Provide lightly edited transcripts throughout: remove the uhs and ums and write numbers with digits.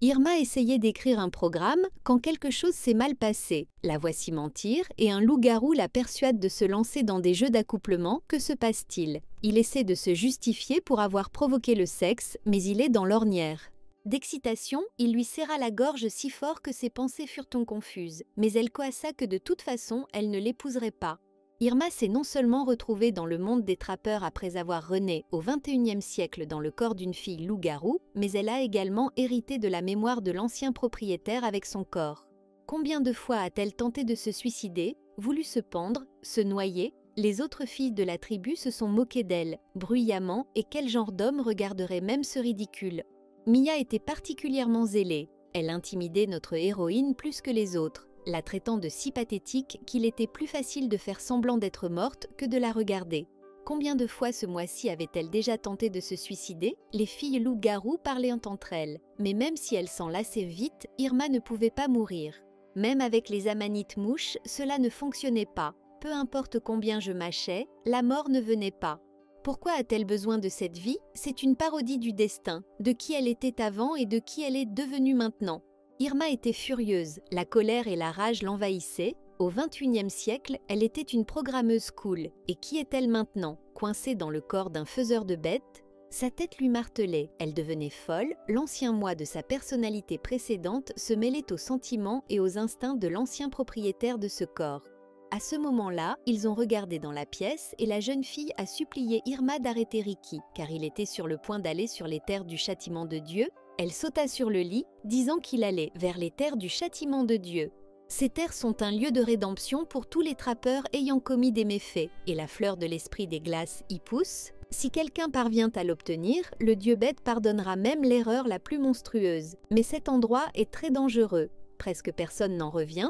Irma essayait d'écrire un programme quand quelque chose s'est mal passé. La voici mentir et un loup-garou la persuade de se lancer dans des jeux d'accouplement. Que se passe-t-il? Il essaie de se justifier pour avoir provoqué le sexe, mais il est dans l'ornière. D'excitation, il lui serra la gorge si fort que ses pensées furent confuses, mais elle coassa que de toute façon, elle ne l'épouserait pas. Irma s'est non seulement retrouvée dans le monde des trappeurs après avoir rené au XXIe siècle dans le corps d'une fille loup-garou, mais elle a également hérité de la mémoire de l'ancien propriétaire avec son corps. Combien de fois a-t-elle tenté de se suicider, voulu se pendre, se noyer? Les autres filles de la tribu se sont moquées d'elle, bruyamment, et quel genre d'homme regarderait même ce ridicule? Mia était particulièrement zélée. Elle intimidait notre héroïne plus que les autres, la traitant de si pathétique qu'il était plus facile de faire semblant d'être morte que de la regarder. Combien de fois ce mois-ci avait-elle déjà tenté de se suicider? Les filles loup-garou parlaient entre elles, mais même si elles s'en lassaient vite, Irma ne pouvait pas mourir. Même avec les amanites mouches, cela ne fonctionnait pas. Peu importe combien je mâchais, la mort ne venait pas. Pourquoi a-t-elle besoin de cette vie? C'est une parodie du destin, de qui elle était avant et de qui elle est devenue maintenant. Irma était furieuse, la colère et la rage l'envahissaient. Au XXIe siècle, elle était une programmeuse cool. Et qui est-elle maintenant? Coincée dans le corps d'un faiseur de bêtes? Sa tête lui martelait, elle devenait folle, l'ancien moi de sa personnalité précédente se mêlait aux sentiments et aux instincts de l'ancien propriétaire de ce corps. À ce moment-là, ils ont regardé dans la pièce et la jeune fille a supplié Irma d'arrêter Ricky, car il était sur le point d'aller sur les terres du châtiment de Dieu. Elle sauta sur le lit, disant qu'il allait vers les terres du châtiment de Dieu. Ces terres sont un lieu de rédemption pour tous les trappeurs ayant commis des méfaits, et la fleur de l'esprit des glaces y pousse. Si quelqu'un parvient à l'obtenir, le dieu bête pardonnera même l'erreur la plus monstrueuse. Mais cet endroit est très dangereux. Presque personne n'en revient.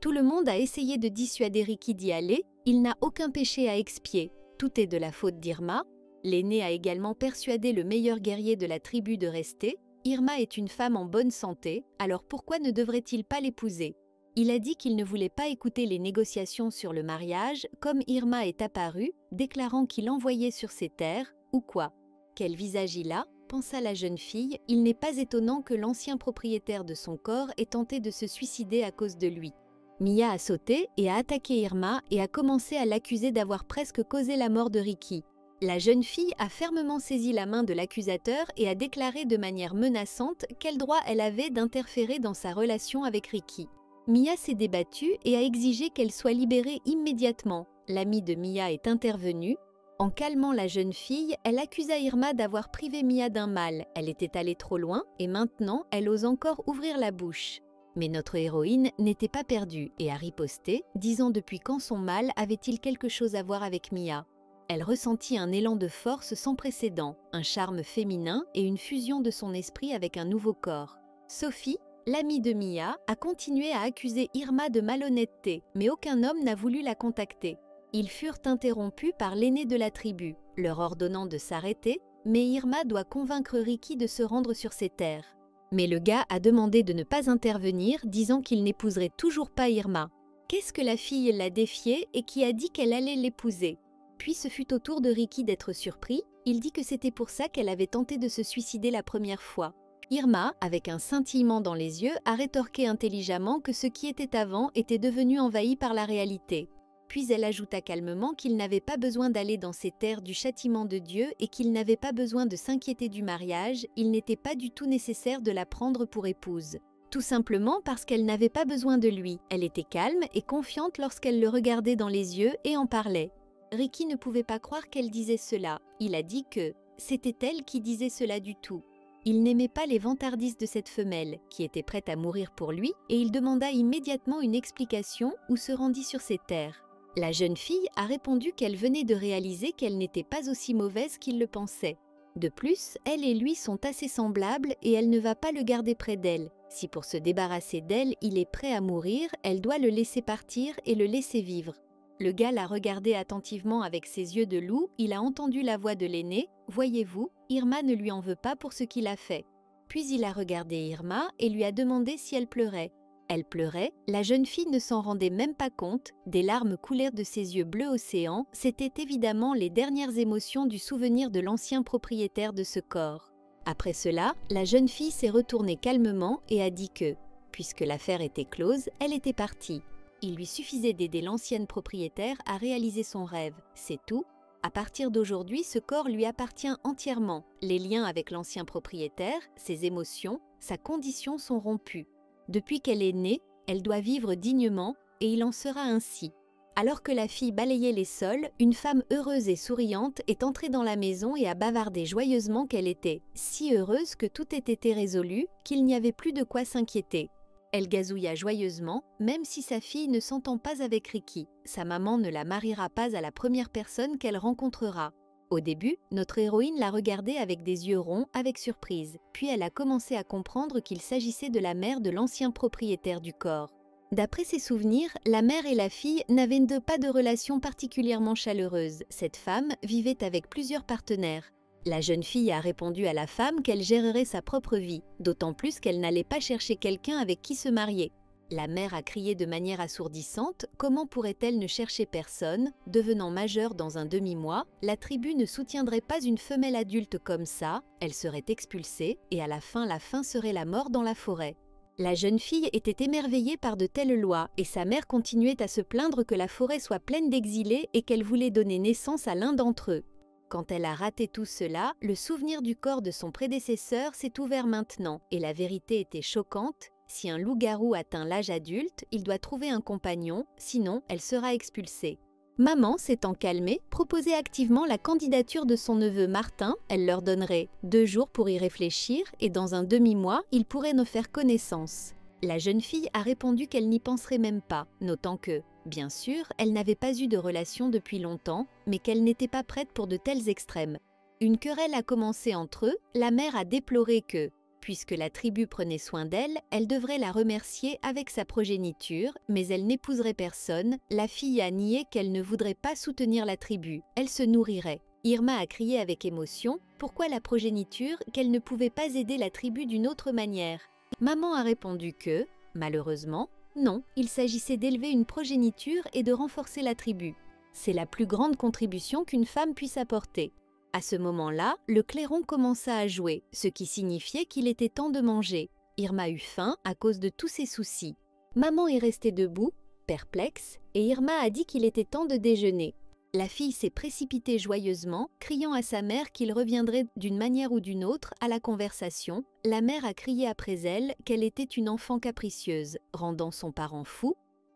Tout le monde a essayé de dissuader Ricky d'y aller. Il n'a aucun péché à expier. Tout est de la faute d'Irma. L'aîné a également persuadé le meilleur guerrier de la tribu de rester. Irma est une femme en bonne santé, alors pourquoi ne devrait-il pas l'épouser? Il a dit qu'il ne voulait pas écouter les négociations sur le mariage, comme Irma est apparue, déclarant qu'il envoyait sur ses terres, ou quoi? Quel visage il a? Pensa la jeune fille, il n'est pas étonnant que l'ancien propriétaire de son corps ait tenté de se suicider à cause de lui. Mia a sauté et a attaqué Irma et a commencé à l'accuser d'avoir presque causé la mort de Ricky. La jeune fille a fermement saisi la main de l'accusateur et a déclaré de manière menaçante quel droit elle avait d'interférer dans sa relation avec Ricky. Mia s'est débattue et a exigé qu'elle soit libérée immédiatement. L'amie de Mia est intervenue. En calmant la jeune fille, elle accusa Irma d'avoir privé Mia d'un mal. Elle était allée trop loin et maintenant elle ose encore ouvrir la bouche. Mais notre héroïne n'était pas perdue et a riposté, disant depuis quand son mal avait-il quelque chose à voir avec Mia. Elle ressentit un élan de force sans précédent, un charme féminin et une fusion de son esprit avec un nouveau corps. Sophie, l'amie de Mia, a continué à accuser Irma de malhonnêteté, mais aucun homme n'a voulu la contacter. Ils furent interrompus par l'aîné de la tribu, leur ordonnant de s'arrêter, mais Irma doit convaincre Ricky de se rendre sur ses terres. Mais le gars a demandé de ne pas intervenir, disant qu'il n'épouserait toujours pas Irma. Qu'est-ce que la fille l'a défié et qui a dit qu'elle allait l'épouser? Puis ce fut au tour de Ricky d'être surpris, il dit que c'était pour ça qu'elle avait tenté de se suicider la première fois. Irma, avec un scintillement dans les yeux, a rétorqué intelligemment que ce qui était avant était devenu envahi par la réalité. Puis elle ajouta calmement qu'il n'avait pas besoin d'aller dans ces terres du châtiment de Dieu et qu'il n'avait pas besoin de s'inquiéter du mariage, il n'était pas du tout nécessaire de la prendre pour épouse. Tout simplement parce qu'elle n'avait pas besoin de lui. Elle était calme et confiante lorsqu'elle le regardait dans les yeux et en parlait. Ricky ne pouvait pas croire qu'elle disait cela. Il a dit que c'était elle qui disait cela du tout. Il n'aimait pas les vantardises de cette femelle, qui était prête à mourir pour lui, et il demanda immédiatement une explication ou se rendit sur ses terres. La jeune fille a répondu qu'elle venait de réaliser qu'elle n'était pas aussi mauvaise qu'il le pensait. De plus, elle et lui sont assez semblables et elle ne va pas le garder près d'elle. Si pour se débarrasser d'elle, il est prêt à mourir, elle doit le laisser partir et le laisser vivre. Le gars l'a regardé attentivement avec ses yeux de loup, il a entendu la voix de l'aîné. « Voyez-vous, Irma ne lui en veut pas pour ce qu'il a fait. » Puis il a regardé Irma et lui a demandé si elle pleurait. Elle pleurait, la jeune fille ne s'en rendait même pas compte, des larmes coulèrent de ses yeux bleu océan, c'étaient évidemment les dernières émotions du souvenir de l'ancien propriétaire de ce corps. Après cela, la jeune fille s'est retournée calmement et a dit que, puisque l'affaire était close, elle était partie. Il lui suffisait d'aider l'ancienne propriétaire à réaliser son rêve, c'est tout. À partir d'aujourd'hui, ce corps lui appartient entièrement. Les liens avec l'ancien propriétaire, ses émotions, sa condition sont rompus. Depuis qu'elle est née, elle doit vivre dignement et il en sera ainsi. Alors que la fille balayait les sols, une femme heureuse et souriante est entrée dans la maison et a bavardé joyeusement qu'elle était si heureuse que tout ait été résolu, qu'il n'y avait plus de quoi s'inquiéter. Elle gazouilla joyeusement, même si sa fille ne s'entend pas avec Ricky. Sa maman ne la mariera pas à la première personne qu'elle rencontrera. Au début, notre héroïne la regardait avec des yeux ronds, avec surprise. Puis elle a commencé à comprendre qu'il s'agissait de la mère de l'ancien propriétaire du corps. D'après ses souvenirs, la mère et la fille n'avaient pas de relation particulièrement chaleureuse. Cette femme vivait avec plusieurs partenaires. La jeune fille a répondu à la femme qu'elle gérerait sa propre vie, d'autant plus qu'elle n'allait pas chercher quelqu'un avec qui se marier. La mère a crié de manière assourdissante, comment pourrait-elle ne chercher personne? Devenant majeure dans un demi-mois, la tribu ne soutiendrait pas une femelle adulte comme ça, elle serait expulsée et à la fin serait la mort dans la forêt. La jeune fille était émerveillée par de telles lois et sa mère continuait à se plaindre que la forêt soit pleine d'exilés et qu'elle voulait donner naissance à l'un d'entre eux. Quand elle a raté tout cela, le souvenir du corps de son prédécesseur s'est ouvert maintenant, et la vérité était choquante. Si un loup-garou atteint l'âge adulte, il doit trouver un compagnon, sinon elle sera expulsée. Maman, s'étant calmée, proposait activement la candidature de son neveu Martin. Elle leur donnerait 2 jours pour y réfléchir, et dans un demi-mois, ils pourraient nous faire connaissance. La jeune fille a répondu qu'elle n'y penserait même pas, notant que, bien sûr, elle n'avait pas eu de relation depuis longtemps, mais qu'elle n'était pas prête pour de tels extrêmes. Une querelle a commencé entre eux, la mère a déploré que, puisque la tribu prenait soin d'elle, elle devrait la remercier avec sa progéniture, mais elle n'épouserait personne. La fille a nié qu'elle ne voudrait pas soutenir la tribu, elle se nourrirait. Irma a crié avec émotion, pourquoi la progéniture, qu'elle ne pouvait pas aider la tribu d'une autre manière. Maman a répondu que, malheureusement, non, il s'agissait d'élever une progéniture et de renforcer la tribu. C'est la plus grande contribution qu'une femme puisse apporter. À ce moment-là, le clairon commença à jouer, ce qui signifiait qu'il était temps de manger. Irma eut faim à cause de tous ses soucis. Maman est restée debout, perplexe, et Irma a dit qu'il était temps de déjeuner. La fille s'est précipitée joyeusement, criant à sa mère qu'il reviendrait d'une manière ou d'une autre à la conversation. La mère a crié après elle qu'elle était une enfant capricieuse, rendant son parent fou.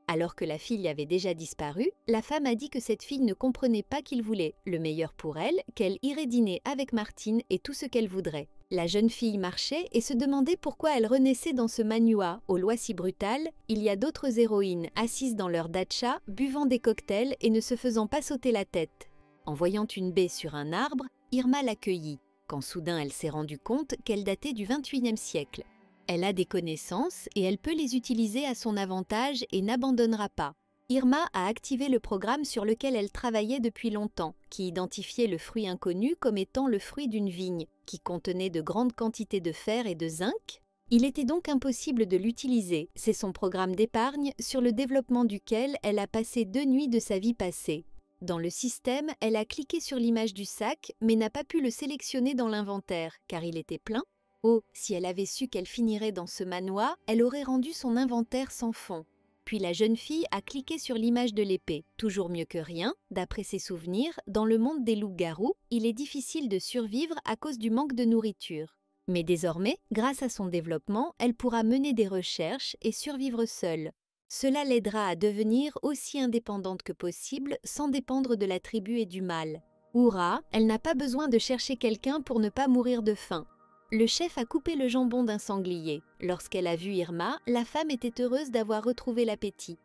Alors que la fille avait déjà disparu, la femme a dit que cette fille ne comprenait pas qu'il voulait le meilleur pour elle, qu'elle irait dîner avec Martine et tout ce qu'elle voudrait. La jeune fille marchait et se demandait pourquoi elle renaissait dans ce manoir aux lois si brutales. Il y a d'autres héroïnes assises dans leur datcha, buvant des cocktails et ne se faisant pas sauter la tête. En voyant une baie sur un arbre, Irma l'accueillit, quand soudain elle s'est rendue compte qu'elle datait du XXIe siècle. Elle a des connaissances et elle peut les utiliser à son avantage et n'abandonnera pas. Irma a activé le programme sur lequel elle travaillait depuis longtemps, qui identifiait le fruit inconnu comme étant le fruit d'une vigne, qui contenait de grandes quantités de fer et de zinc. Il était donc impossible de l'utiliser. C'est son programme d'épargne sur le développement duquel elle a passé 2 nuits de sa vie passée. Dans le système, elle a cliqué sur l'image du sac, mais n'a pas pu le sélectionner dans l'inventaire, car il était plein. Oh, si elle avait su qu'elle finirait dans ce manoir, elle aurait rendu son inventaire sans fond. Puis la jeune fille a cliqué sur l'image de l'épée. Toujours mieux que rien, d'après ses souvenirs, dans le monde des loups-garous, il est difficile de survivre à cause du manque de nourriture. Mais désormais, grâce à son développement, elle pourra mener des recherches et survivre seule. Cela l'aidera à devenir aussi indépendante que possible sans dépendre de la tribu et du mal. Hurrah, elle n'a pas besoin de chercher quelqu'un pour ne pas mourir de faim. Le chef a coupé le jambon d'un sanglier. Lorsqu'elle a vu Irma, la femme était heureuse d'avoir retrouvé l'appétit.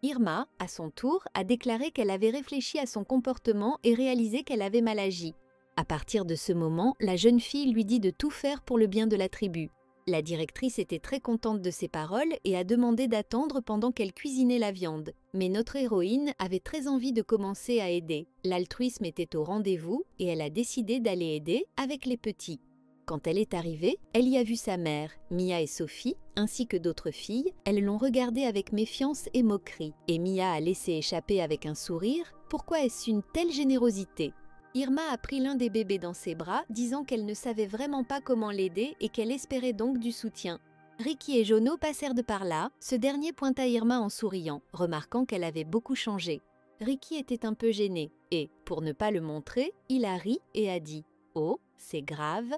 Irma, à son tour, a déclaré qu'elle avait réfléchi à son comportement et réalisé qu'elle avait mal agi. À partir de ce moment, la jeune fille lui dit de tout faire pour le bien de la tribu. La directrice était très contente de ses paroles et a demandé d'attendre pendant qu'elle cuisinait la viande. Mais notre héroïne avait très envie de commencer à aider. L'altruisme était au rendez-vous et elle a décidé d'aller aider avec les petits. Quand elle est arrivée, elle y a vu sa mère, Mia et Sophie, ainsi que d'autres filles. Elles l'ont regardée avec méfiance et moquerie. Et Mia a laissé échapper avec un sourire « Pourquoi est-ce une telle générosité ?» Irma a pris l'un des bébés dans ses bras, disant qu'elle ne savait vraiment pas comment l'aider et qu'elle espérait donc du soutien. Ricky et Jono passèrent de par là, ce dernier pointa Irma en souriant, remarquant qu'elle avait beaucoup changé. Ricky était un peu gêné et, pour ne pas le montrer, il a ri et a dit « Oh, c'est grave !»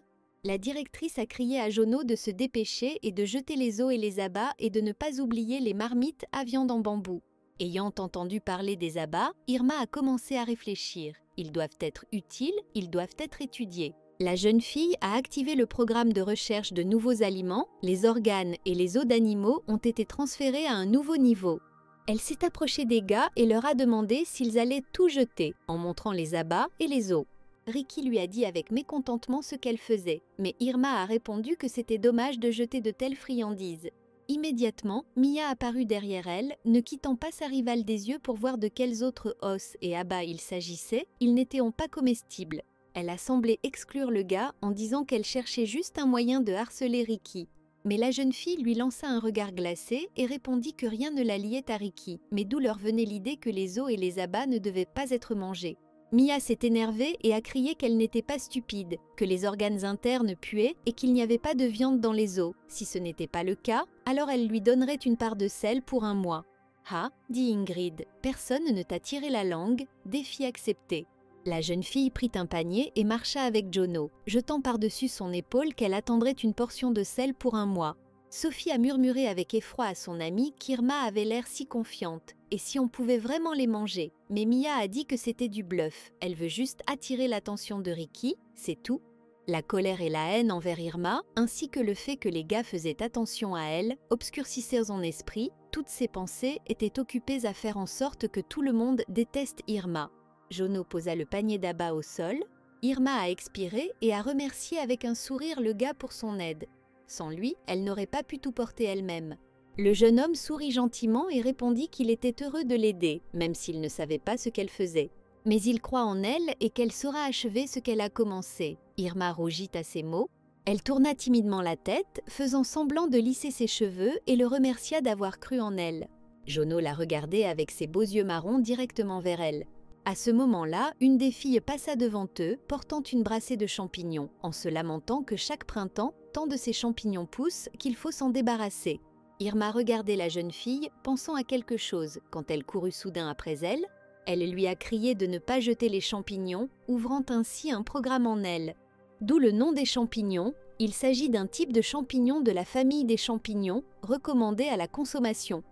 La directrice a crié à Jono de se dépêcher et de jeter les os et les abats et de ne pas oublier les marmites à viande en bambou. Ayant entendu parler des abats, Irma a commencé à réfléchir. Ils doivent être utiles, ils doivent être étudiés. La jeune fille a activé le programme de recherche de nouveaux aliments, les organes et les os d'animaux ont été transférés à un nouveau niveau. Elle s'est approchée des gars et leur a demandé s'ils allaient tout jeter, en montrant les abats et les os. Ricky lui a dit avec mécontentement ce qu'elle faisait, mais Irma a répondu que c'était dommage de jeter de telles friandises. Immédiatement, Mia apparut derrière elle, ne quittant pas sa rivale des yeux pour voir de quels autres os et abats il s'agissait, ils n'étaient pas comestibles. Elle a semblé exclure le gars en disant qu'elle cherchait juste un moyen de harceler Ricky. Mais la jeune fille lui lança un regard glacé et répondit que rien ne la liait à Ricky, mais d'où leur venait l'idée que les os et les abats ne devaient pas être mangés. Mia s'est énervée et a crié qu'elle n'était pas stupide, que les organes internes puaient et qu'il n'y avait pas de viande dans les os. Si ce n'était pas le cas, alors elle lui donnerait une part de sel pour un mois. « Ah, dit Ingrid, personne ne t'a tiré la langue, défi accepté. » La jeune fille prit un panier et marcha avec Jono, jetant par-dessus son épaule qu'elle attendrait une portion de sel pour un mois. Sophie a murmuré avec effroi à son amie qu'Irma avait l'air si confiante, et si on pouvait vraiment les manger. Mais Mia a dit que c'était du bluff, elle veut juste attirer l'attention de Ricky, c'est tout. La colère et la haine envers Irma, ainsi que le fait que les gars faisaient attention à elle, obscurcissaient son esprit, toutes ses pensées étaient occupées à faire en sorte que tout le monde déteste Irma. Jono posa le panier d'abats au sol. Irma a expiré et a remercié avec un sourire le gars pour son aide. Sans lui, elle n'aurait pas pu tout porter elle-même. Le jeune homme sourit gentiment et répondit qu'il était heureux de l'aider, même s'il ne savait pas ce qu'elle faisait. Mais il croit en elle et qu'elle saura achever ce qu'elle a commencé. Irma rougit à ces mots. Elle tourna timidement la tête, faisant semblant de lisser ses cheveux et le remercia d'avoir cru en elle. Jono la regardait avec ses beaux yeux marrons directement vers elle. À ce moment-là, une des filles passa devant eux, portant une brassée de champignons, en se lamentant que chaque printemps, tant de ces champignons poussent qu'il faut s'en débarrasser. Irma regardait la jeune fille, pensant à quelque chose, quand elle courut soudain après elle. Elle lui a crié de ne pas jeter les champignons, ouvrant ainsi un programme en elle. D'où le nom des champignons. Il s'agit d'un type de champignon de la famille des champignons, recommandé à la consommation.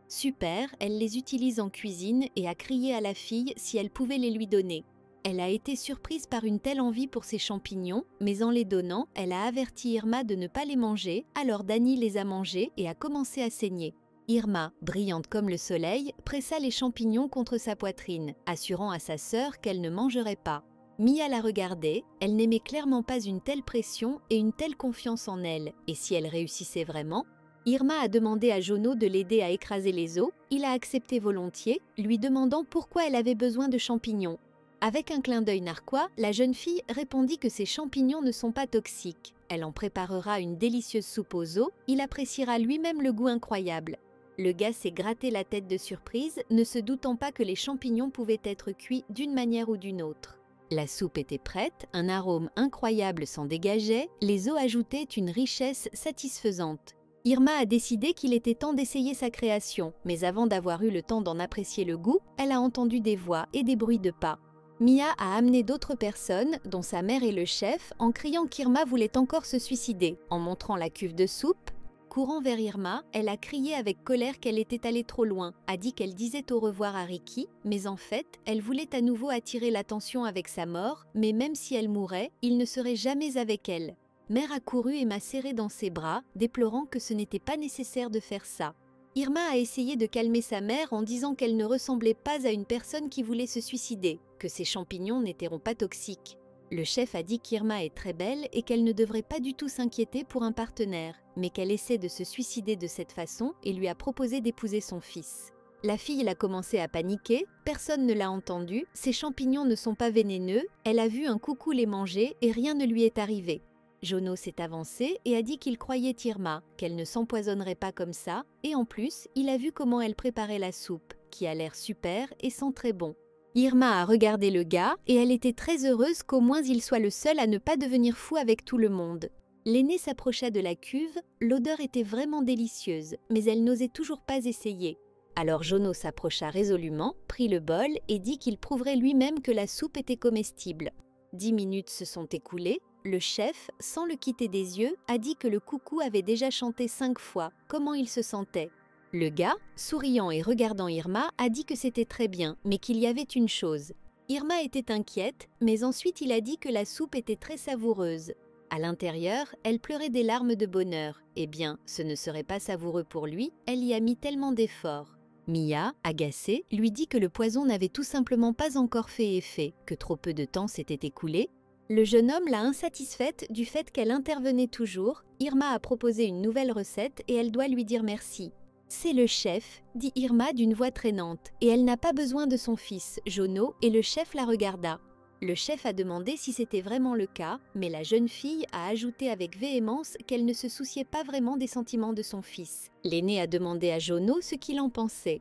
Super, elle les utilise en cuisine et a crié à la fille si elle pouvait les lui donner. Elle a été surprise par une telle envie pour ces champignons, mais en les donnant, elle a averti Irma de ne pas les manger, alors Dani les a mangés et a commencé à saigner. Irma, brillante comme le soleil, pressa les champignons contre sa poitrine, assurant à sa sœur qu'elle ne mangerait pas. Mia la regardait, elle n'aimait clairement pas une telle pression et une telle confiance en elle, et si elle réussissait vraiment, Irma a demandé à Jono de l'aider à écraser les os, il a accepté volontiers, lui demandant pourquoi elle avait besoin de champignons. Avec un clin d'œil narquois, la jeune fille répondit que ces champignons ne sont pas toxiques. Elle en préparera une délicieuse soupe aux os, il appréciera lui-même le goût incroyable. Le gars s'est gratté la tête de surprise, ne se doutant pas que les champignons pouvaient être cuits d'une manière ou d'une autre. La soupe était prête, un arôme incroyable s'en dégageait, les os ajoutaient une richesse satisfaisante. Irma a décidé qu'il était temps d'essayer sa création, mais avant d'avoir eu le temps d'en apprécier le goût, elle a entendu des voix et des bruits de pas. Mia a amené d'autres personnes, dont sa mère et le chef, en criant qu'Irma voulait encore se suicider, en montrant la cuve de soupe. Courant vers Irma, elle a crié avec colère qu'elle était allée trop loin, a dit qu'elle disait au revoir à Ricky, mais en fait, elle voulait à nouveau attirer l'attention avec sa mort, mais même si elle mourait, il ne serait jamais avec elle. Mère a couru et m'a serré dans ses bras, déplorant que ce n'était pas nécessaire de faire ça. Irma a essayé de calmer sa mère en disant qu'elle ne ressemblait pas à une personne qui voulait se suicider, que ces champignons n'étaient pas toxiques. Le chef a dit qu'Irma est très belle et qu'elle ne devrait pas du tout s'inquiéter pour un partenaire, mais qu'elle essaie de se suicider de cette façon et lui a proposé d'épouser son fils. La fille a commencé à paniquer, personne ne l'a entendue, ces champignons ne sont pas vénéneux, elle a vu un coucou les manger et rien ne lui est arrivé. Jono s'est avancé et a dit qu'il croyait Irma, qu'elle ne s'empoisonnerait pas comme ça, et en plus, il a vu comment elle préparait la soupe, qui a l'air super et sent très bon. Irma a regardé le gars et elle était très heureuse qu'au moins il soit le seul à ne pas devenir fou avec tout le monde. L'aînée s'approcha de la cuve, l'odeur était vraiment délicieuse, mais elle n'osait toujours pas essayer. Alors Jono s'approcha résolument, prit le bol et dit qu'il prouverait lui-même que la soupe était comestible. 10 minutes se sont écoulées, le chef, sans le quitter des yeux, a dit que le coucou avait déjà chanté 5 fois, comment il se sentait. Le gars, souriant et regardant Irma, a dit que c'était très bien, mais qu'il y avait une chose. Irma était inquiète, mais ensuite il a dit que la soupe était très savoureuse. À l'intérieur, elle pleurait des larmes de bonheur. Eh bien, ce ne serait pas savoureux pour lui, elle y a mis tellement d'efforts. Mia, agacée, lui dit que le poison n'avait tout simplement pas encore fait effet, que trop peu de temps s'était écoulé. Le jeune homme l'a insatisfaite du fait qu'elle intervenait toujours. Irma a proposé une nouvelle recette et elle doit lui dire merci. C'est le chef, dit Irma d'une voix traînante, et elle n'a pas besoin de son fils, Jono, et le chef la regarda. Le chef a demandé si c'était vraiment le cas, mais la jeune fille a ajouté avec véhémence qu'elle ne se souciait pas vraiment des sentiments de son fils. L'aîné a demandé à Jono ce qu'il en pensait.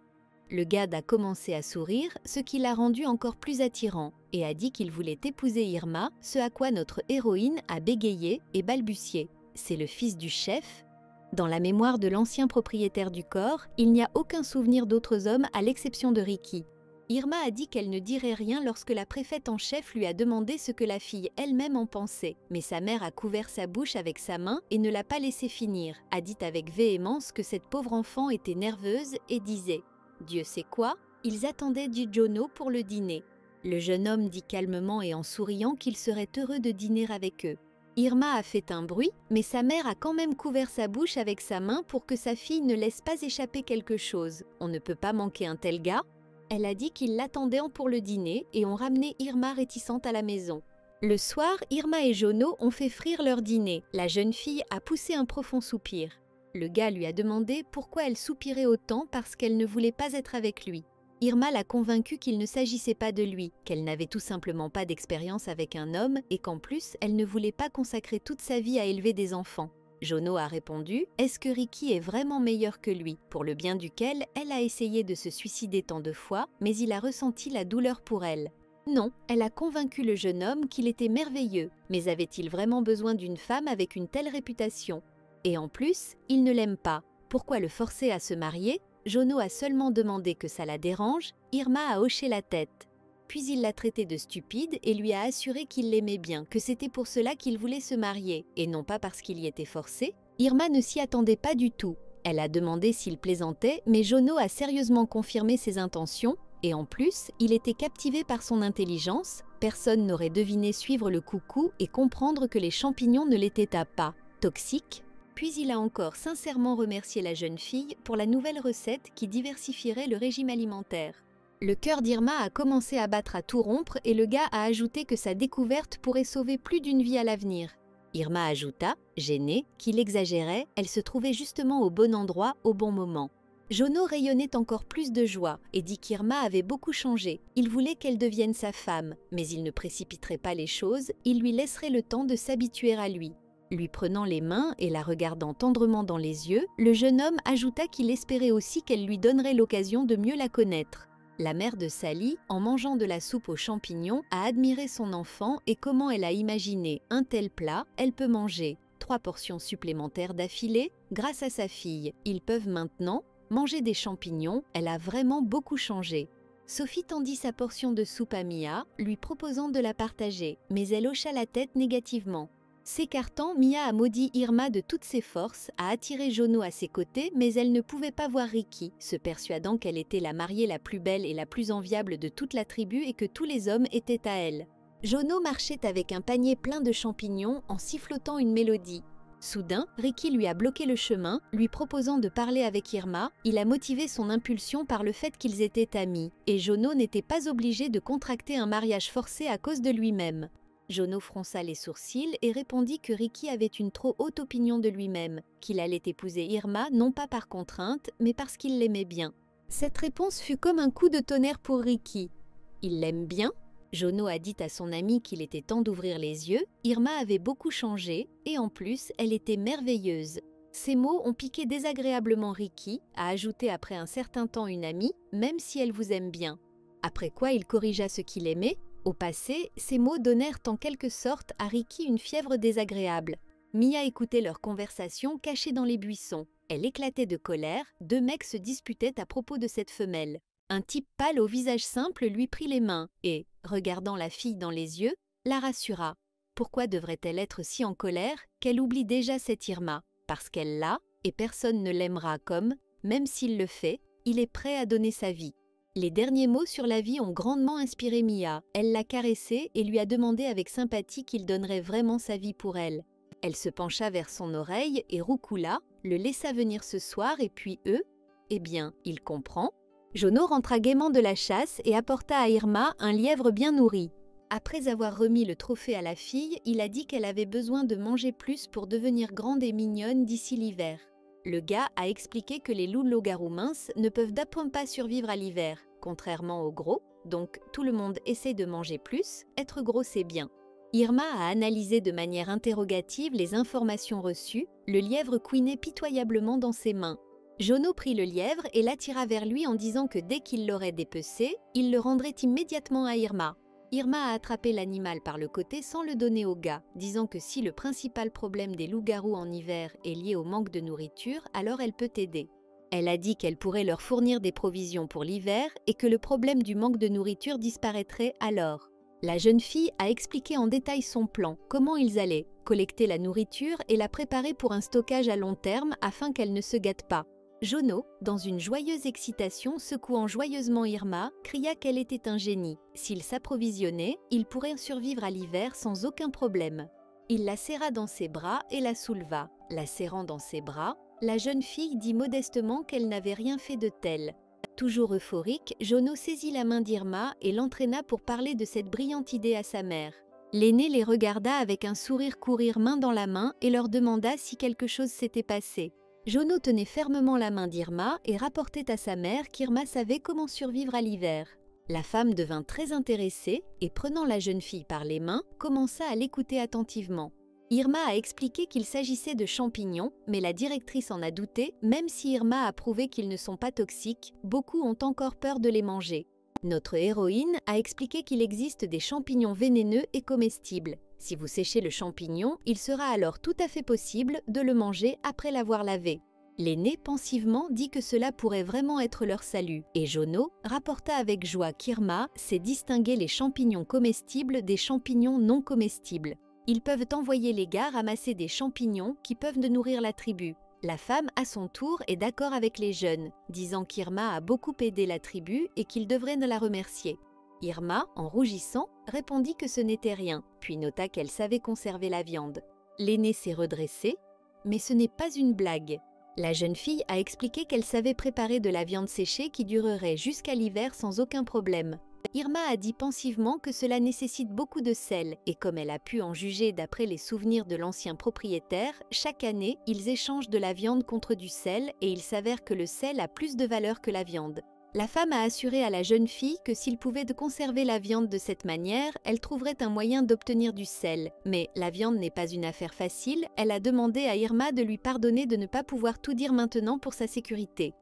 Le gad a commencé à sourire, ce qui l'a rendu encore plus attirant, et a dit qu'il voulait épouser Irma, ce à quoi notre héroïne a bégayé et balbutié. C'est le fils du chef ? Dans la mémoire de l'ancien propriétaire du corps, il n'y a aucun souvenir d'autres hommes à l'exception de Ricky. Irma a dit qu'elle ne dirait rien lorsque la préfète en chef lui a demandé ce que la fille elle-même en pensait. Mais sa mère a couvert sa bouche avec sa main et ne l'a pas laissé finir, a dit avec véhémence que cette pauvre enfant était nerveuse et disait « Dieu sait quoi ?» Ils attendaient Jono pour le dîner. Le jeune homme dit calmement et en souriant qu'il serait heureux de dîner avec eux. Irma a fait un bruit, mais sa mère a quand même couvert sa bouche avec sa main pour que sa fille ne laisse pas échapper quelque chose. On ne peut pas manquer un tel gars. Elle a dit qu'ils l'attendaient pour le dîner et ont ramené Irma réticente à la maison. Le soir, Irma et Jono ont fait frire leur dîner. La jeune fille a poussé un profond soupir. Le gars lui a demandé pourquoi elle soupirait autant parce qu'elle ne voulait pas être avec lui. Irma l'a convaincue qu'il ne s'agissait pas de lui, qu'elle n'avait tout simplement pas d'expérience avec un homme et qu'en plus, elle ne voulait pas consacrer toute sa vie à élever des enfants. Jono a répondu « Est-ce que Ricky est vraiment meilleur que lui ?» pour le bien duquel elle a essayé de se suicider tant de fois, mais il a ressenti la douleur pour elle. Non, elle a convaincu le jeune homme qu'il était merveilleux, mais avait-il vraiment besoin d'une femme avec une telle réputation? Et en plus, il ne l'aime pas. Pourquoi le forcer à se marier? Jono a seulement demandé que ça la dérange, Irma a hoché la tête. Puis il l'a traité de stupide et lui a assuré qu'il l'aimait bien, que c'était pour cela qu'il voulait se marier, et non pas parce qu'il y était forcé. Irma ne s'y attendait pas du tout. Elle a demandé s'il plaisantait, mais Jono a sérieusement confirmé ses intentions, et en plus, il était captivé par son intelligence. Personne n'aurait deviné suivre le coucou et comprendre que les champignons ne l'étaient pas toxiques. Puis il a encore sincèrement remercié la jeune fille pour la nouvelle recette qui diversifierait le régime alimentaire. Le cœur d'Irma a commencé à battre à tout rompre et le gars a ajouté que sa découverte pourrait sauver plus d'une vie à l'avenir. Irma ajouta, gênée, qu'il exagérait, elle se trouvait justement au bon endroit, au bon moment. Jono rayonnait encore plus de joie et dit qu'Irma avait beaucoup changé. Il voulait qu'elle devienne sa femme, mais il ne précipiterait pas les choses, il lui laisserait le temps de s'habituer à lui. Lui prenant les mains et la regardant tendrement dans les yeux, le jeune homme ajouta qu'il espérait aussi qu'elle lui donnerait l'occasion de mieux la connaître. La mère de Sally, en mangeant de la soupe aux champignons, a admiré son enfant et comment elle a imaginé un tel plat, elle peut manger 3 portions supplémentaires d'affilée grâce à sa fille. Ils peuvent maintenant manger des champignons, elle a vraiment beaucoup changé. Sophie tendit sa portion de soupe à Mia, lui proposant de la partager, mais elle hocha la tête négativement. S'écartant, Mia a maudit Irma de toutes ses forces, a attiré Jono à ses côtés, mais elle ne pouvait pas voir Ricky, se persuadant qu'elle était la mariée la plus belle et la plus enviable de toute la tribu et que tous les hommes étaient à elle. Jono marchait avec un panier plein de champignons en sifflotant une mélodie. Soudain, Ricky lui a bloqué le chemin, lui proposant de parler avec Irma. Il a motivé son impulsion par le fait qu'ils étaient amis, et Jono n'était pas obligé de contracter un mariage forcé à cause de lui-même. Jono fronça les sourcils et répondit que Ricky avait une trop haute opinion de lui-même, qu'il allait épouser Irma non pas par contrainte, mais parce qu'il l'aimait bien. Cette réponse fut comme un coup de tonnerre pour Ricky. « Il l'aime bien ?» Jono a dit à son ami qu'il était temps d'ouvrir les yeux. Irma avait beaucoup changé et en plus, elle était merveilleuse. Ces mots ont piqué désagréablement Ricky, a ajouté après un certain temps une amie, même si elle vous aime bien. Après quoi il corrigea ce qu'il aimait. Au passé, ces mots donnèrent en quelque sorte à Ricky une fièvre désagréable. Mia écoutait leur conversation cachée dans les buissons. Elle éclatait de colère, deux mecs se disputaient à propos de cette femelle. Un type pâle au visage simple lui prit les mains et, regardant la fille dans les yeux, la rassura. Pourquoi devrait-elle être si en colère qu'elle oublie déjà cette Irma? Parce qu'elle l'a, et personne ne l'aimera comme, même s'il le fait, il est prêt à donner sa vie. Les derniers mots sur la vie ont grandement inspiré Mia. Elle l'a caressé et lui a demandé avec sympathie qu'il donnerait vraiment sa vie pour elle. Elle se pencha vers son oreille et roucoula, le laissa venir ce soir et puis eux, eh bien, il comprend. Jono rentra gaiement de la chasse et apporta à Irma un lièvre bien nourri. Après avoir remis le trophée à la fille, il a dit qu'elle avait besoin de manger plus pour devenir grande et mignonne d'ici l'hiver. Le gars a expliqué que les loups-loups-garous minces ne peuvent d'appoint pas survivre à l'hiver, contrairement aux gros, donc tout le monde essaie de manger plus, être gros c'est bien. Irma a analysé de manière interrogative les informations reçues, le lièvre couinait pitoyablement dans ses mains. Jono prit le lièvre et l'attira vers lui en disant que dès qu'il l'aurait dépecé, il le rendrait immédiatement à Irma. Irma a attrapé l'animal par le côté sans le donner au gars, disant que si le principal problème des loups-garous en hiver est lié au manque de nourriture, alors elle peut aider. Elle a dit qu'elle pourrait leur fournir des provisions pour l'hiver et que le problème du manque de nourriture disparaîtrait alors. La jeune fille a expliqué en détail son plan, comment ils allaient collecter la nourriture et la préparer pour un stockage à long terme afin qu'elle ne se gâte pas. Jono, dans une joyeuse excitation secouant joyeusement Irma, cria qu'elle était un génie. S'il s'approvisionnait, il pourrait survivre à l'hiver sans aucun problème. Il la serra dans ses bras et la souleva. La serrant dans ses bras, la jeune fille dit modestement qu'elle n'avait rien fait de tel. Toujours euphorique, Jono saisit la main d'Irma et l'entraîna pour parler de cette brillante idée à sa mère. L'aîné les regarda avec un sourire courir main dans la main et leur demanda si quelque chose s'était passé. Jono tenait fermement la main d'Irma et rapportait à sa mère qu'Irma savait comment survivre à l'hiver. La femme devint très intéressée et, prenant la jeune fille par les mains, commença à l'écouter attentivement. Irma a expliqué qu'il s'agissait de champignons, mais la directrice en a douté, même si Irma a prouvé qu'ils ne sont pas toxiques, beaucoup ont encore peur de les manger. Notre héroïne a expliqué qu'il existe des champignons vénéneux et comestibles. Si vous séchez le champignon, il sera alors tout à fait possible de le manger après l'avoir lavé. L'aîné pensivement dit que cela pourrait vraiment être leur salut, et Jono rapporta avec joie qu'Irma sait distinguer les champignons comestibles des champignons non comestibles. Ils peuvent envoyer les gars ramasser des champignons qui peuvent nourrir la tribu. La femme, à son tour, est d'accord avec les jeunes, disant qu'Irma a beaucoup aidé la tribu et qu'ils devraient la remercier. Irma, en rougissant, répondit que ce n'était rien, puis nota qu'elle savait conserver la viande. L'aîné s'est redressé, mais ce n'est pas une blague. La jeune fille a expliqué qu'elle savait préparer de la viande séchée qui durerait jusqu'à l'hiver sans aucun problème. Irma a dit pensivement que cela nécessite beaucoup de sel, et comme elle a pu en juger d'après les souvenirs de l'ancien propriétaire, chaque année, ils échangent de la viande contre du sel et il s'avère que le sel a plus de valeur que la viande. La femme a assuré à la jeune fille que s'il pouvait conserver la viande de cette manière, elle trouverait un moyen d'obtenir du sel. Mais la viande n'est pas une affaire facile, elle a demandé à Irma de lui pardonner de ne pas pouvoir tout dire maintenant pour sa sécurité.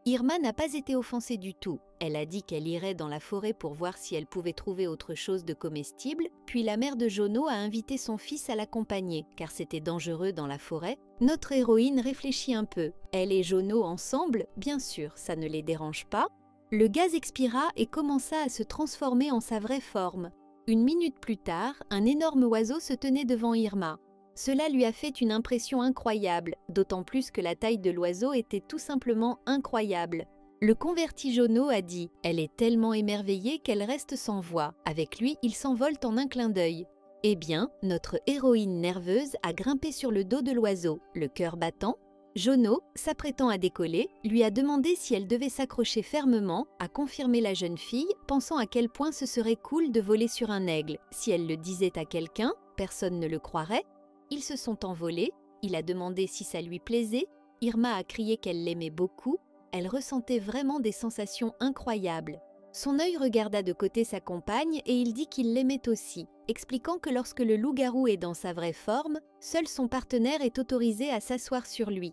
Irma n'a pas été offensée du tout. Elle a dit qu'elle irait dans la forêt pour voir si elle pouvait trouver autre chose de comestible, puis la mère de Jono a invité son fils à l'accompagner, car c'était dangereux dans la forêt. Notre héroïne réfléchit un peu. Elle et Jono ensemble, bien sûr, ça ne les dérange pas. Le gaz expira et commença à se transformer en sa vraie forme. Une minute plus tard, un énorme oiseau se tenait devant Irma. Cela lui a fait une impression incroyable, d'autant plus que la taille de l'oiseau était tout simplement incroyable. Le converti Jono a dit « Elle est tellement émerveillée qu'elle reste sans voix. Avec lui, il s'envole en un clin d'œil. » Eh bien, notre héroïne nerveuse a grimpé sur le dos de l'oiseau, le cœur battant. Jono, s'apprêtant à décoller, lui a demandé si elle devait s'accrocher fermement, a confirmé la jeune fille, pensant à quel point ce serait cool de voler sur un aigle. Si elle le disait à quelqu'un, personne ne le croirait. Ils se sont envolés, il a demandé si ça lui plaisait, Irma a crié qu'elle l'aimait beaucoup, elle ressentait vraiment des sensations incroyables. Son œil regarda de côté sa compagne et il dit qu'il l'aimait aussi, expliquant que lorsque le loup-garou est dans sa vraie forme, seul son partenaire est autorisé à s'asseoir sur lui.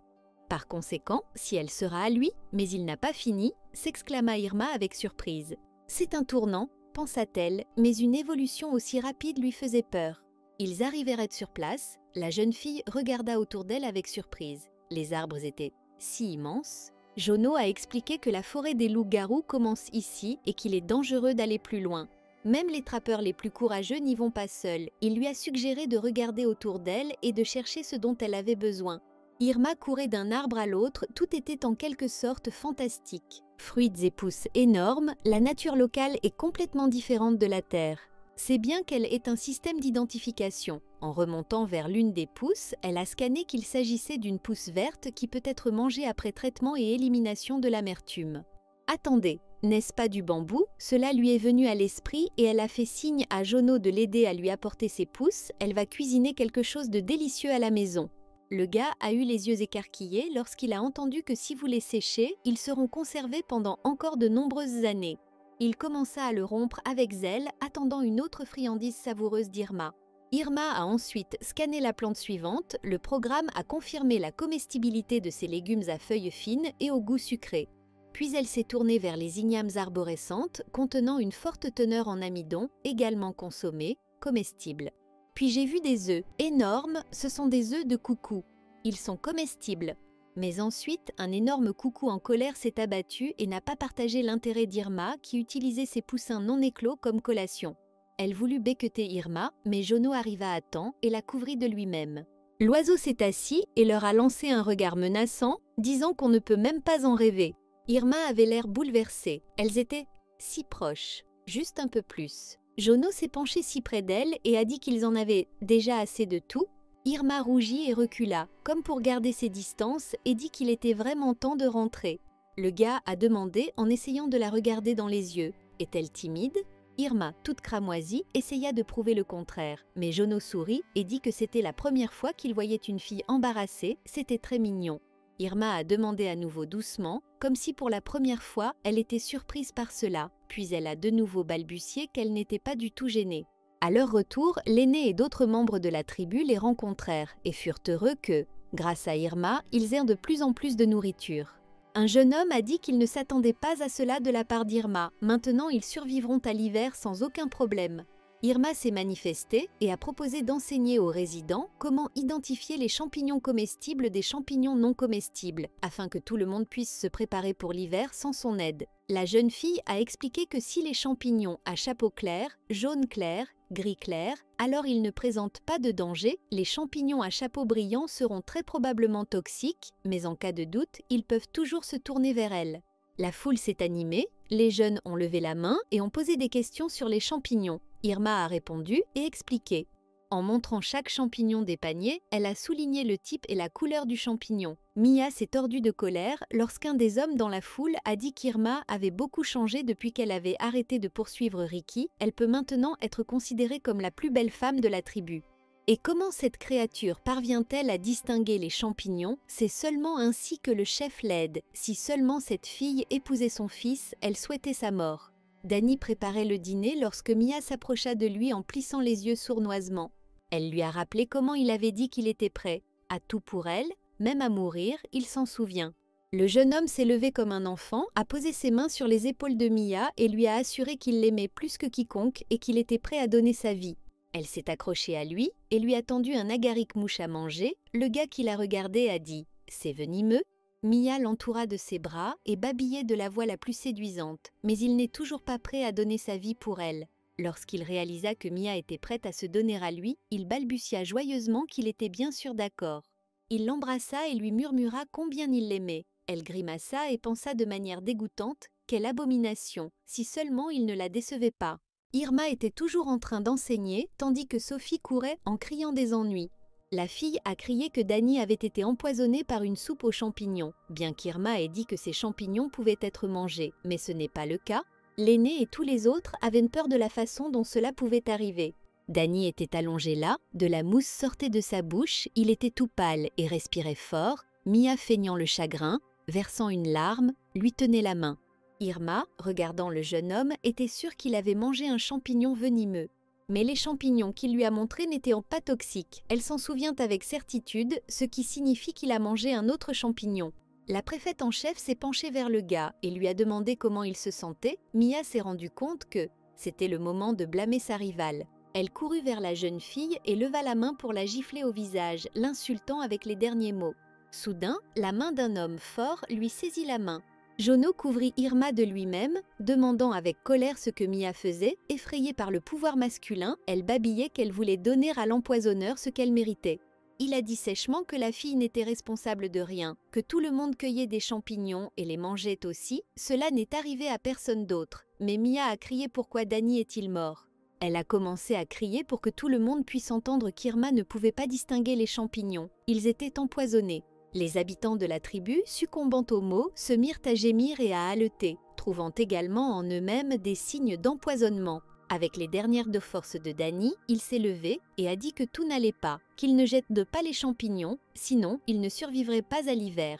Par conséquent, si elle sera à lui, mais il n'a pas fini, s'exclama Irma avec surprise. C'est un tournant, pensa-t-elle, mais une évolution aussi rapide lui faisait peur. Ils arrivèrent sur place, la jeune fille regarda autour d'elle avec surprise. Les arbres étaient si immenses. Jono a expliqué que la forêt des loups-garous commence ici et qu'il est dangereux d'aller plus loin. Même les trappeurs les plus courageux n'y vont pas seuls. Il lui a suggéré de regarder autour d'elle et de chercher ce dont elle avait besoin. Irma courait d'un arbre à l'autre, tout était en quelque sorte fantastique. Fruits et pousses énormes, la nature locale est complètement différente de la terre. C'est bien qu'elle ait un système d'identification. En remontant vers l'une des pousses, elle a scanné qu'il s'agissait d'une pousse verte qui peut être mangée après traitement et élimination de l'amertume. Attendez, n'est-ce pas du bambou? Cela lui est venu à l'esprit et elle a fait signe à Jono de l'aider à lui apporter ses pousses. Elle va cuisiner quelque chose de délicieux à la maison. Le gars a eu les yeux écarquillés lorsqu'il a entendu que si vous les séchez, ils seront conservés pendant encore de nombreuses années. Il commença à le rompre avec zèle, attendant une autre friandise savoureuse d'Irma. Irma a ensuite scanné la plante suivante. Le programme a confirmé la comestibilité de ces légumes à feuilles fines et au goût sucré. Puis elle s'est tournée vers les ignames arborescentes contenant une forte teneur en amidon, également consommés, comestibles. Puis j'ai vu des œufs énormes, ce sont des œufs de coucou. Ils sont comestibles. Mais ensuite, un énorme coucou en colère s'est abattu et n'a pas partagé l'intérêt d'Irma qui utilisait ses poussins non éclos comme collation. Elle voulut becqueter Irma, mais Jono arriva à temps et la couvrit de lui-même. L'oiseau s'est assis et leur a lancé un regard menaçant, disant qu'on ne peut même pas en rêver. Irma avait l'air bouleversée. Elles étaient si proches, juste un peu plus. Jono s'est penché si près d'elle et a dit qu'ils en avaient déjà assez de tout. Irma rougit et recula, comme pour garder ses distances, et dit qu'il était vraiment temps de rentrer. Le gars a demandé en essayant de la regarder dans les yeux. Est-elle timide? Irma, toute cramoisie, essaya de prouver le contraire, mais Jono sourit et dit que c'était la première fois qu'il voyait une fille embarrassée, c'était très mignon. Irma a demandé à nouveau doucement, comme si pour la première fois elle était surprise par cela, puis elle a de nouveau balbutié qu'elle n'était pas du tout gênée. À leur retour, l'aîné et d'autres membres de la tribu les rencontrèrent et furent heureux que, grâce à Irma, ils aient de plus en plus de nourriture. Un jeune homme a dit qu'il ne s'attendait pas à cela de la part d'Irma. Maintenant, ils survivront à l'hiver sans aucun problème. Irma s'est manifestée et a proposé d'enseigner aux résidents comment identifier les champignons comestibles des champignons non comestibles, afin que tout le monde puisse se préparer pour l'hiver sans son aide. La jeune fille a expliqué que si les champignons à chapeau clair, jaune clair, gris clair, alors ils ne présentent pas de danger, les champignons à chapeau brillant seront très probablement toxiques, mais en cas de doute, ils peuvent toujours se tourner vers elle. La foule s'est animée, les jeunes ont levé la main et ont posé des questions sur les champignons. Irma a répondu et expliqué. En montrant chaque champignon des paniers, elle a souligné le type et la couleur du champignon. Mia s'est tordue de colère lorsqu'un des hommes dans la foule a dit qu'Irma avait beaucoup changé depuis qu'elle avait arrêté de poursuivre Ricky. Elle peut maintenant être considérée comme la plus belle femme de la tribu. Et comment cette créature parvient-elle à distinguer les champignons? C'est seulement ainsi que le chef l'aide. Si seulement cette fille épousait son fils, elle souhaitait sa mort. Danny préparait le dîner lorsque Mia s'approcha de lui en plissant les yeux sournoisement. Elle lui a rappelé comment il avait dit qu'il était prêt. À tout pour elle, même à mourir, il s'en souvient. Le jeune homme s'est levé comme un enfant, a posé ses mains sur les épaules de Mia et lui a assuré qu'il l'aimait plus que quiconque et qu'il était prêt à donner sa vie. Elle s'est accrochée à lui et lui a tendu un agaric mouche à manger. Le gars qui la regardait a dit « C'est venimeux ». Mia l'entoura de ses bras et babillait de la voix la plus séduisante, mais il n'est toujours pas prêt à donner sa vie pour elle. Lorsqu'il réalisa que Mia était prête à se donner à lui, il balbutia joyeusement qu'il était bien sûr d'accord. Il l'embrassa et lui murmura combien il l'aimait. Elle grimaça et pensa de manière dégoûtante « Quelle abomination! Si seulement il ne la décevait pas !» Irma était toujours en train d'enseigner, tandis que Sophie courait en criant des ennuis. La fille a crié que Danny avait été empoisonné par une soupe aux champignons, bien qu'Irma ait dit que ces champignons pouvaient être mangés, mais ce n'est pas le cas. L'aîné et tous les autres avaient peur de la façon dont cela pouvait arriver. Danny était allongé là, de la mousse sortait de sa bouche, il était tout pâle et respirait fort. Mia, feignant le chagrin, versant une larme, lui tenait la main. Irma, regardant le jeune homme, était sûre qu'il avait mangé un champignon venimeux. Mais les champignons qu'il lui a montrés n'étaient pas toxiques. Elle s'en souvient avec certitude, ce qui signifie qu'il a mangé un autre champignon. La préfète en chef s'est penchée vers le gars et lui a demandé comment il se sentait. Mia s'est rendu compte que c'était le moment de blâmer sa rivale. Elle courut vers la jeune fille et leva la main pour la gifler au visage, l'insultant avec les derniers mots. Soudain, la main d'un homme fort lui saisit la main. Jono couvrit Irma de lui-même, demandant avec colère ce que Mia faisait. Effrayée par le pouvoir masculin, elle babillait qu'elle voulait donner à l'empoisonneur ce qu'elle méritait. Il a dit sèchement que la fille n'était responsable de rien, que tout le monde cueillait des champignons et les mangeait aussi. Cela n'est arrivé à personne d'autre. Mais Mia a crié pourquoi Danny est-il mort. Elle a commencé à crier pour que tout le monde puisse entendre qu'Irma ne pouvait pas distinguer les champignons. Ils étaient empoisonnés. Les habitants de la tribu, succombant aux maux, se mirent à gémir et à haleter, trouvant également en eux-mêmes des signes d'empoisonnement. Avec les dernières de force de Danny, il s'est levé et a dit que tout n'allait pas, qu'il ne jette pas les champignons, sinon il ne survivrait pas à l'hiver.